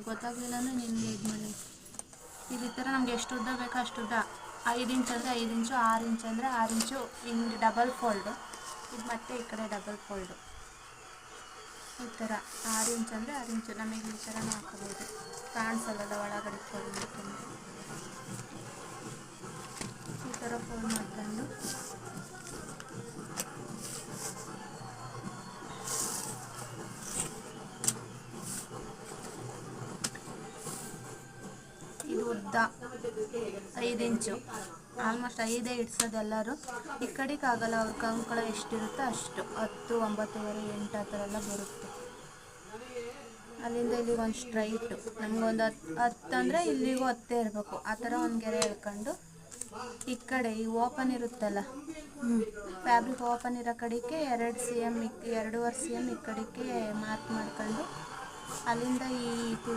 ಗೊತ್ತಾಗಲಿಲ್ಲ ಅಂದರೆ ನಿನಗೆ ಇದು ಮಾಡಿ. ಈ ಥರ ನಮ್ಗೆ ಎಷ್ಟು ಉದ್ದ ಬೇಕೋ ಅಷ್ಟು ಉದ್ದ, 5 ಇಂಚ್ ಅಂದರೆ 5 ಇಂಚು, 6 ಇಂಚ್ ಅಂದರೆ 6 ಇಂಚು ಹಿಂಗೆ ಡಬಲ್ ಫೋಲ್ಡು, ಇದು ಮತ್ತೆ ಈ ಕಡೆ ಡಬಲ್ ಫೋಲ್ಡು. ಈ ಥರ 6 ಇಂಚ್ ಅಂದರೆ 6 ಇಂಚು ನಮಗೆ ಈ ಥರ ಹಾಕೋಬೋದು, ಕಾಣಿಸಲ್ಲ ಒಳಗಡೆ ಫೋಲ್ಡ್ ಮಾಡ್ಕೊಂಡು. ಈ ಥರ ಫೋಲ್ಡ್ ಮಾಡ್ಕೊಂಡು ಇದು ಉದ್ದ 5 ಇಂಚು, ಆಲ್ಮೋಸ್ಟ್ 5 ಇಡ್ಸೋದೆಲ್ಲರೂ. ಈ ಕಡೆಗೆ ಆಗಲ್ಲ, ಅವ್ರ ಕಂಕಳ ಎಷ್ಟಿರುತ್ತೋ ಅಷ್ಟು, 10, 9.5, 8 ಆ ಥರ ಎಲ್ಲ ಬರುತ್ತೆ. ಅಲ್ಲಿಂದ ಇಲ್ಲಿಗೆ ಒಂದು ಸ್ಟ್ರೈಟು, ನಮಗೊಂದು 10 ಅಂದರೆ ಇಲ್ಲಿಗೂ 10 ಇರಬೇಕು, ಆ ಥರ ಒಂದು ಗೆರೆ ಎಳ್ಕೊಂಡು ಈ ಕಡೆ ಈ ಓಪನ್ ಇರುತ್ತಲ್ಲ, ಫ್ಯಾಬ್ರಿಕ್ ಓಪನ್ ಇರೋ ಕಡೆಗೆ 2 cm 2.5 cm ಈ ಕಡೆಗೆ ಮಾರ್ಕ್ ಮಾಡ್ಕೊಂಡು ಅಲ್ಲಿಂದ ಈ